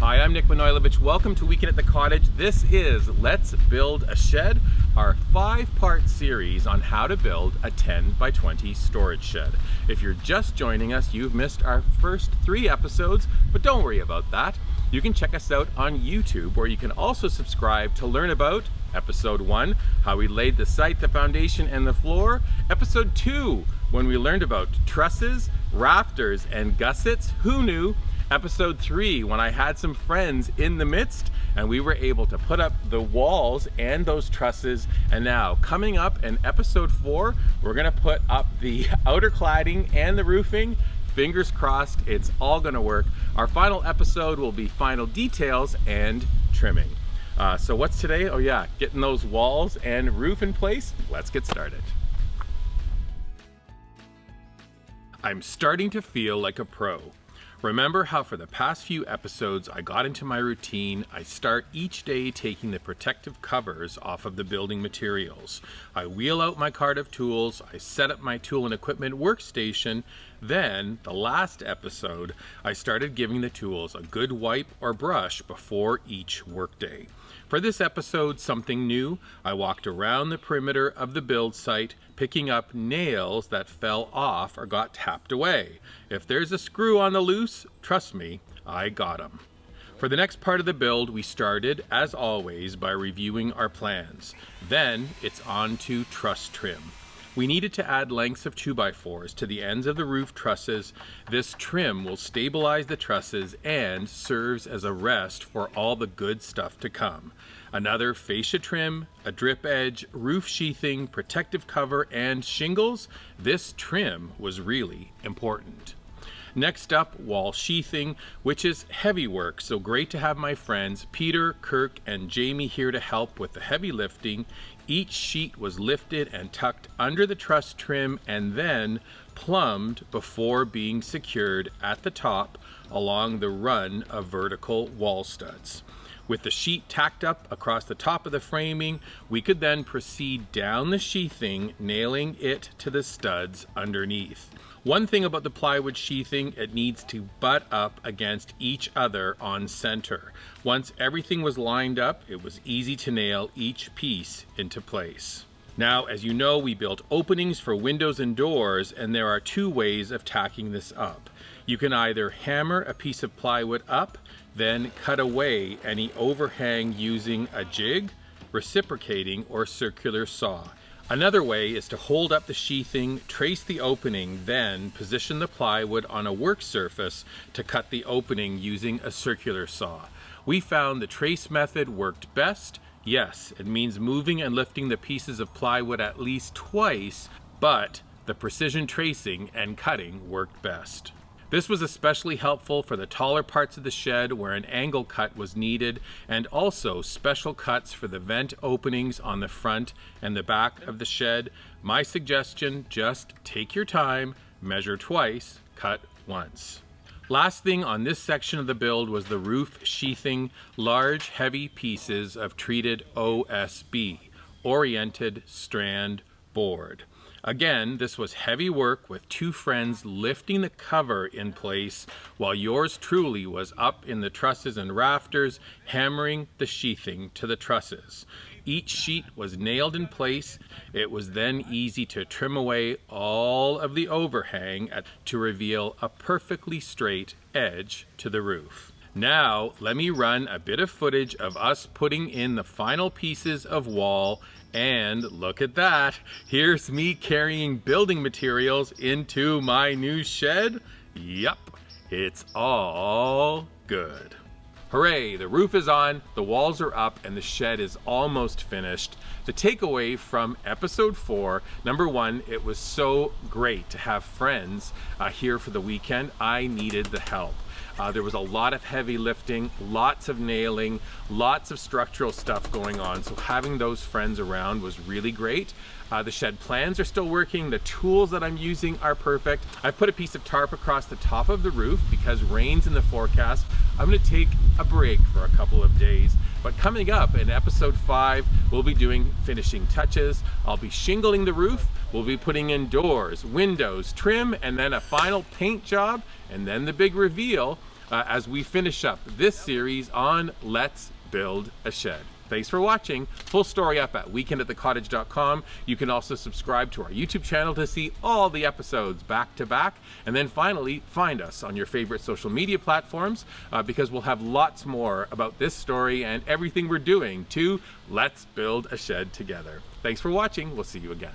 Hi, I'm Nick Manojlovich. Welcome to Weekend at the Cottage. This is Let's Build a Shed, our 5-part series on how to build a 10 by 20 storage shed. If you're just joining us, you've missed our first 3 episodes, but don't worry about that. You can check us out on YouTube, where you can also subscribe to learn about Episode 1, how we laid the site, the foundation, and the floor. Episode 2, when we learned about trusses, rafters, and gussets. Who knew? Episode 3, when I had some friends in the midst and we were able to put up the walls and those trusses. And now coming up in episode 4, we're gonna put up the outer cladding and the roofing. Fingers crossed, it's all gonna work. Our final episode will be final details and trimming. So what's today? Oh yeah, getting those walls and roof in place. Let's get started. I'm starting to feel like a pro. Remember how for the past few episodes I got into my routine. I start each day taking the protective covers off of the building materials. I wheel out my cart of tools, I set up my tool and equipment workstation. Then, the last episode, I started giving the tools a good wipe or brush before each workday. For this episode, something new. I walked around the perimeter of the build site, picking up nails that fell off or got tapped away. If there's a screw on the loose, trust me, I got them. For the next part of the build, we started, as always, by reviewing our plans. Then, it's on to truss trim. We needed to add lengths of 2x4s to the ends of the roof trusses. This trim will stabilize the trusses and serves as a rest for all the good stuff to come. Another fascia trim, a drip edge, roof sheathing, protective cover, and shingles. This trim was really important. Next up, wall sheathing, which is heavy work, so great to have my friends Peter, Kirk, and Jamie here to help with the heavy lifting. Each sheet was lifted and tucked under the truss trim and then plumbed before being secured at the top along the run of vertical wall studs. With the sheet tacked up across the top of the framing, we could then proceed down the sheathing, nailing it to the studs underneath. One thing about the plywood sheathing, it needs to butt up against each other on center. Once everything was lined up, it was easy to nail each piece into place. Now, as you know, we built openings for windows and doors, and there are 2 ways of tacking this up. You can either hammer a piece of plywood up, then cut away any overhang using a jig, reciprocating, or circular saw. Another way is to hold up the sheathing, trace the opening, then position the plywood on a work surface to cut the opening using a circular saw. We found the trace method worked best. Yes, it means moving and lifting the pieces of plywood at least twice, but the precision tracing and cutting worked best. This was especially helpful for the taller parts of the shed where an angle cut was needed, and also special cuts for the vent openings on the front and the back of the shed. My suggestion, just take your time, measure twice, cut once. Last thing on this section of the build was the roof sheathing, large heavy pieces of treated OSB, oriented strand board. Again, this was heavy work with 2 friends lifting the cover in place while yours truly was up in the trusses and rafters, hammering the sheathing to the trusses. Each sheet was nailed in place. It was then easy to trim away all of the overhang to reveal a perfectly straight edge to the roof. Now, let me run a bit of footage of us putting in the final pieces of wall. And look at that, here's me carrying building materials into my new shed. Yup, it's all good. Hooray, the roof is on, the walls are up, and the shed is almost finished. The takeaway from episode 4, number 1, it was so great to have friends here for the weekend. I needed the help. There was a lot of heavy lifting, lots of nailing, lots of structural stuff going on. So having those friends around was really great. The shed plans are still working. The tools that I'm using are perfect. I've put a piece of tarp across the top of the roof because rain's in the forecast. I'm gonna take a break for a couple of days. But coming up in episode 5, we'll be doing finishing touches. I'll be shingling the roof. We'll be putting in doors, windows, trim, and then a final paint job. And then the big reveal. as we finish up this series on Let's Build a Shed. Thanks for watching. Full story up at weekendatthecottage.com. You can also subscribe to our YouTube channel to see all the episodes back to back. And then finally, find us on your favorite social media platforms because we'll have lots more about this story and everything we're doing to Let's Build a Shed together. Thanks for watching. We'll see you again.